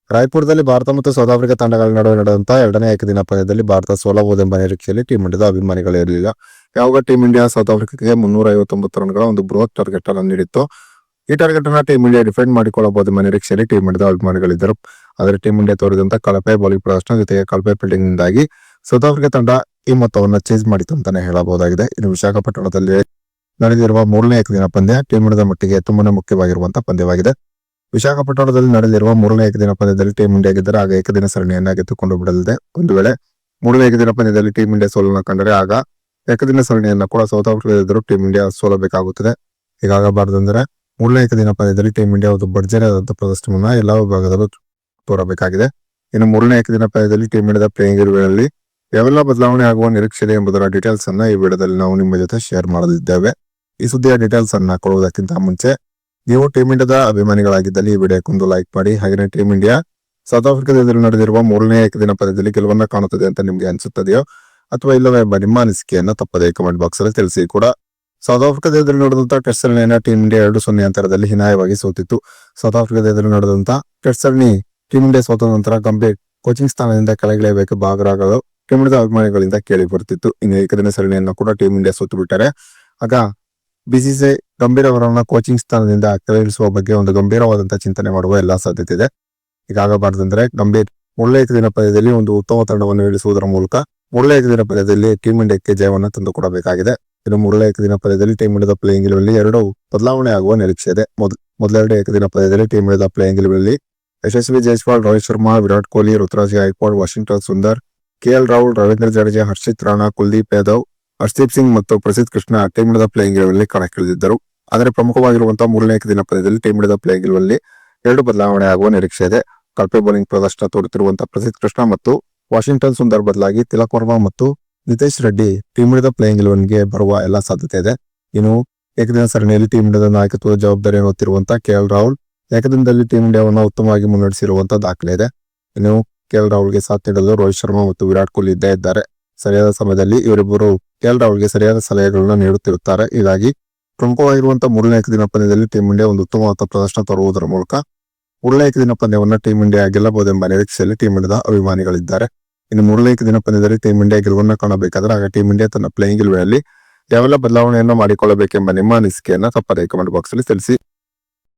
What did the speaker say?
ರಾಯ್ಪುರದಲ್ಲಿ ಭಾರತ ಮತ್ತು south Africa ತಂಡಗಳ ನಡುವೆ ನಡೆದಂತಹ ಎರಡನೇ ಏಕದಿನ ಪಂದ್ಯದಲ್ಲಿ ಭಾರತ ಸೋಲಬಹುದೆಂಬ ನಿರೀಕ್ಷೆಯಲ್ಲಿ ಟೀಂ ಇಂಡಿಯಾದ ಅಭಿಮಾನಿಗಳಿರಲಿಲ್ಲ. ಯಾವಾಗ ಟೀಂ ಇಂಡಿಯಾ ಸೌತ್ ಆಫ್ರಿಕಾಗೆ 359 ರನ್ಗಳ ಒಂದು ಬೃಹತ್ ಟಾರ್ಗೆಟ್ ಅನ್ನು ನೀಡಿತ್ತು. ಈ ಟಾರ್ಗೆಟ್ ಅನ್ನು ಟೀಂ ಇಂಡಿಯಾ ಡಿಫೆಂಡ್ ಮಾಡಿಕೊಳ್ಳಬಹುದೆಂಬ ನಿರೀಕ್ಷೆಯಲ್ಲಿ ಟೀಂ ಇಂಡಿಯಾದ ಅಭಿಮಾನಿಗಳಿದ್ದರು. ಆದರೆ ಟೀಂ ಇಂಡಿಯಾ ತೋರಿದಂತಹ ಕಳಪೆ ಬೌಲಿಂಗ್ ಪ್ರದರ್ಶನ ಜೊತೆಗೆ ಕಳಪೆ ಫೀಲ್ಡಿಂಗ್ ನಿಂದಾಗಿ ಸೌತ್ ಆಫ್ರಿಕಾ ತಂಡ ಈ ಮೊತ್ತವನ್ನು ಚೇಸ್ ಮಾಡಿತು ಅಂತಾನೆ ಹೇಳಬಹುದಾಗಿದೆ. ಇನ್ನು ವಿಶಾಖಪಟ್ಟಣದಲ್ಲಿ ನಡೆದಿರುವ ಮೂರನೇ ಏಕದಿನ ಪಂದ್ಯ ಟೀಂ ಇಂಡಿಯಾದ ಮಟ್ಟಿಗೆ ತುಂಬಾನೇ ಮುಖ್ಯವಾಗಿರುವಂತಹ ಪಂದ್ಯವಾಗಿದೆ. ವಿಶಾಖಪಟ್ಟಣದಲ್ಲಿ ನಡೆದಿರುವ ಮೂರನೇ ಏಕದಿನ ಪಂದ್ಯದಲ್ಲಿ ಟೀಂ ಇಂಡಿಯಾ ಗೆದ್ದರೆ ಆಗ ಏಕದಿನ ಸರಣಿಯನ್ನ ಗೆದ್ದುಕೊಂಡು ಬಿಡಲಿದೆ. ಒಂದು ವೇಳೆ ಮೂರನೇ ಏಕದಿನ ಪಂದ್ಯದಲ್ಲಿ ಟೀಂ ಇಂಡಿಯಾ ಸೋಲನ್ನು ಕಂಡರೆ ಆಗ ಏಕದಿನ ಸರಣಿಯನ್ನ ಕೂಡ ಸೌತ್ ಆಫ್ರಿಕಾ ಎದುರು ಟೀಂ ಇಂಡಿಯಾ ಸೋಲಬೇಕಾಗುತ್ತದೆ. ಹೀಗಾಗಬಾರದಂದ್ರೆ ಮೂರನೇ ಏಕದಿನ ಪಂದ್ಯದಲ್ಲಿ ಟೀಂ ಇಂಡಿಯಾ ಒಂದು ಭರ್ಜರಿ ಆದಂತಹ ಪ್ರದರ್ಶನವನ್ನ ಎಲ್ಲಾ ವಿಭಾಗದಲ್ಲೂ ತೋರಬೇಕಾಗಿದೆ. ಇನ್ನು ಮೂರನೇ ಏಕದಿನ ಪಂದ್ಯದಲ್ಲಿ ಟೀಂ ಇಂಡಿಯಾದ ಪ್ಲೇಯಿಂಗ್ ವೇಳೆಯಲ್ಲಿ ಯಾವೆಲ್ಲ ಬದಲಾವಣೆ ಆಗುವ ನಿರೀಕ್ಷೆ ಇದೆ ಎಂಬುದರ ಡೀಟೇಲ್ಸ್ ಅನ್ನ ಈ ವಿಡಿಯೋದಲ್ಲಿ ನಾವು ನಿಮ್ಮ ಜೊತೆ ಶೇರ್ ಮಾಡಲಿದ್ದೇವೆ. ಈ ಸುದ್ದಿಯ ಡೀಟೇಲ್ಸ್ ಅನ್ನ ಕೊಡುವುದಕ್ಕಿಂತ ಮುಂಚೆ ನೀವು ಟೀಂ ಇಂಡಿಯಾದ ಅಭಿಮಾನಿಗಳಾಗಿದ್ದಲ್ಲಿ ಈ ವಿಡಿಯೋಕ್ಕೊಂದು ಲೈಕ್ ಮಾಡಿ. ಹಾಗೆ ಟೀಂ ಇಂಡಿಯಾ ಸೌತ್ ಆಫ್ರಿಕಾದ ಎದುರು ನಡೆದಿರುವ ಮೂರನೇ ಏಕದಿನ ಪಂದ್ಯದಲ್ಲಿ ಗೆಲುವನ್ನ ಕಾಣುತ್ತದೆ ಅಂತ ನಿಮ್ಗೆ ಅನ್ಸುತ್ತದೆಯೋ ಅಥವಾ ಇಲ್ಲವೇ ಎಂಬ ನಿಮ್ಮ ಅನಿಸಿಕೆಯನ್ನ ತಪ್ಪದೇ ಕಮೆಂಟ್ ಬಾಕ್ಸ್ ಅಲ್ಲಿ ತಿಳಿಸಿ. ಕೂಡ ಸೌತ್ ಆಫ್ರಿಕಾದ ಎದುರು ನಡೆದಂತಹ ಟೆಸ್ಟ್ ಸರಣಿಯನ್ನ ಟೀಂ ಇಂಡಿಯಾ 2-0 ಅಂತರದಲ್ಲಿ ಹೀನಾಯವಾಗಿ ಸೋತಿತ್ತು. ಸೌತ್ ಆಫ್ರಿಕಾದ ಎದುರು ನಡೆದಂತಹ ಟೆಸ್ಟ್ ಸರಣಿ ಟೀಂ ಇಂಡಿಯಾ ಸೋತ ನಂತರ ಗಂಭೀರ್ ಕೋಚಿಂಗ್ ಸ್ಥಾನದಿಂದ ಕೆಳಗಿಳಿಯಬೇಕು ಭಾಗರಾಗಲು ಟೀಂ ಇಂಡಿಯಾದ ಅಭಿಮಾನಿಗಳಿಂದ ಕೇಳಿ ಬರ್ತಿತ್ತು. ಇನ್ನು ಏಕದಿನ ಸರಣಿಯನ್ನ ಕೂಡ ಟೀಂ ಇಂಡಿಯಾ ಸೋತು ಬಿಟ್ಟರೆ ಆಗ ಬಿಸಿಸಿಐ ಗಂಭೀರ್ ಅವರನ್ನ ಕೋಚಿಂಗ್ ಸ್ಥಾನದಿಂದ ಕೆಳಗಿಳಿಸುವ ಬಗ್ಗೆ ಒಂದು ಗಂಭೀರವಾದಂತಹ ಚಿಂತನೆ ಮಾಡುವ ಎಲ್ಲಾ ಸಾಧ್ಯತೆ ಇದೆ. ಹೀಗಾಗಬಾರದಂದ್ರೆ ಗಂಭೀರ್ ಮೂರನೇ ಏಕದಿನ ಪಂದ್ಯದಲ್ಲಿ ಒಂದು ಉತ್ತಮ ತಂಡವನ್ನು ಇಳಿಸುವುದರ ಮೂಲಕ ಮೂರನೇ ಏಕದಿನ ಪಂದ್ಯದಲ್ಲಿ ಟೀಂ ಇಂಡಿಯಾಕ್ಕೆ ಜಯವನ್ನ ತಂದು ಕೊಡಬೇಕಾಗಿದೆ. ಇನ್ನು ಮೂರನೇ ಏಕದಿನ ಪಂದ್ಯದಲ್ಲಿ ಟೀಂ ಇಂಡಿಯಾದ ಪ್ಲೇಯಿಂಗ್ ಗಳಲ್ಲಿ 2 ಬದಲಾವಣೆ ಆಗುವ ನಿರೀಕ್ಷೆ ಇದೆ. ಮೊದಲೆರಡು ಏಕದಿನ ಪಂದ್ಯದಲ್ಲಿ ಟೀಂ ಇಂಡಿಯಾದ ಪ್ಲೇಯಿಂಗ್ ಗಳಲ್ಲಿ ಯಶಸ್ವಿ ಜೈಸ್ವಾಲ್, ರೋಹಿತ್ ಶರ್ಮಾ, ವಿರಾಟ್ ಕೊಹ್ಲಿ, ರುತುರಾಜ್ ಗಾಯಕ್ವಾಡ್, ವಾಷಿಂಗ್ಟನ್ ಸುಂದರ್, ಕೆಎಲ್ ರಾಹುಲ್, ರವೀಂದ್ರ ಜಡೇಜಾ, ಹರ್ಷಿತ್ ರಾಣಾ, ಕುಲ್ದೀಪ್ ಯಾದವ್, ಹರ್ಷದೀಪ್ ಸಿಂಗ್ ಮತ್ತು ಪ್ರಸಿದ್ಧ ಕೃಷ್ಣ ಟೀಂ ಇಂಡಿಯಾದ ಪ್ಲೇಯಿಂಗ್ ಗಳಲ್ಲಿ ಕಣಕ್ಕಿಳಿದಿದ್ದರು. ಆದರೆ ಪ್ರಮುಖವಾಗಿರುವಂತಹ ಮೂರನೇ ಏಕದಿನ ಪಂದ್ಯದಲ್ಲಿ ಟೀಂ ಇಂಡಿಯಾದ ಪ್ಲೇಯಿಂಗ್ ಗಳಲ್ಲಿ 2 ಬದಲಾವಣೆ ಆಗುವ ನಿರೀಕ್ಷೆ ಇದೆ. ಕಳಪೆ ಬೌಲಿಂಗ್ ಪ್ರದರ್ಶನ ತೋರುತ್ತಿರುವಂತಹ ಪ್ರಸಿದ್ಧ ಕೃಷ್ಣ ಮತ್ತು ವಾಷಿಂಗ್ಟನ್ ಸುಂದರ್ ಬದಲಾಗಿ ತಿಲಕ್ ವರ್ಮಾ ಮತ್ತು ನಿತೇಶ್ ರೆಡ್ಡಿ ಟೀಂ ಇಂಡಿಯಾದ ಪ್ಲೇಯಿಂಗ್ 11ಗೆ ಬರುವ ಎಲ್ಲಾ ಸಾಧ್ಯತೆ ಇದೆ. ಇನ್ನು ಏಕದಿನ ಸರಣಿಯಲ್ಲಿ ಟೀಂ ಇಂಡಿಯಾದ ನಾಯಕತ್ವದ ಜವಾಬ್ದಾರಿಯನ್ನು ಹೊತ್ತಿರುವಂತಹ ಕೆಎಲ್ ರಾಹುಲ್ ಏಕದಿನದಲ್ಲಿ ಟೀಂ ಇಂಡಿಯಾವನ್ನು ಉತ್ತಮವಾಗಿ ಮುನ್ನಡೆಸಿರುವಂತಹ ದಾಖಲೆ ಇದೆ. ಇನ್ನು ಕೆಎಲ್ ರಾಹುಲ್ಗೆ ಸಾಥ್ ನೀಡಲು ರೋಹಿತ್ ಶರ್ಮಾ ಮತ್ತು ವಿರಾಟ್ ಕೊಹ್ಲಿ ಇದ್ದೇ ಇದ್ದಾರೆ. ಸರಿಯಾದ ಸಮಯದಲ್ಲಿ ಇವರಿಬ್ಬರು ಕೆಎಲ್ ರಾಹುಲ್ಗೆ ಸರಿಯಾದ ಸಲಹೆಗಳನ್ನು ನೀಡುತ್ತಿರುತ್ತಾರೆ. ಹೀಗಾಗಿ ಪ್ರಮುಖವಾಗಿರುವಂತಹ ಮೂರನೇ ಏಕದಿನ ಪಂದ್ಯದಲ್ಲಿ ಟೀಂ ಇಂಡಿಯಾ ಒಂದು ಉತ್ತಮವಾದ ಪ್ರದರ್ಶನ ತರುವುದರ ಮೂಲಕ ಮೂರನೇ ಏಕದಿನ ಪಂದ್ಯವನ್ನ ಟೀಂ ಇಂಡಿಯಾ ಗೆಲ್ಲಬಹುದೆಂಬ ನಿರೀಕ್ಷೆಯಲ್ಲಿ ಟೀಂ ಇಂಡಿಯಾದ ಅಭಿಮಾನಿಗಳಿದ್ದಾರೆ. ಇನ್ನು ಮೂರನೇ ಏಕದಿನ ಪಂದ್ಯದಲ್ಲಿ ಟೀಂ ಇಂಡಿಯಾ ಗೆಲುವನ್ನ ಕಾಣಬೇಕಾದ್ರೆ ಆಗ ಟೀಂ ಇಂಡಿಯಾ ತನ್ನ ಪ್ಲೇಯಿಂಗ್ ವೇಳೆಯಲ್ಲಿ ಯಾವೆಲ್ಲ ಬದಲಾವಣೆಯನ್ನು ಮಾಡಿಕೊಳ್ಳಬೇಕೆಂಬ ನಿಮ್ಮ ಅನಿಸಿಕೆಯನ್ನ ತಪ್ಪದೇ ಕಮೆಂಟ್ ಬಾಕ್ಸ್ ಅಲ್ಲಿ ತಿಳಿಸಿ.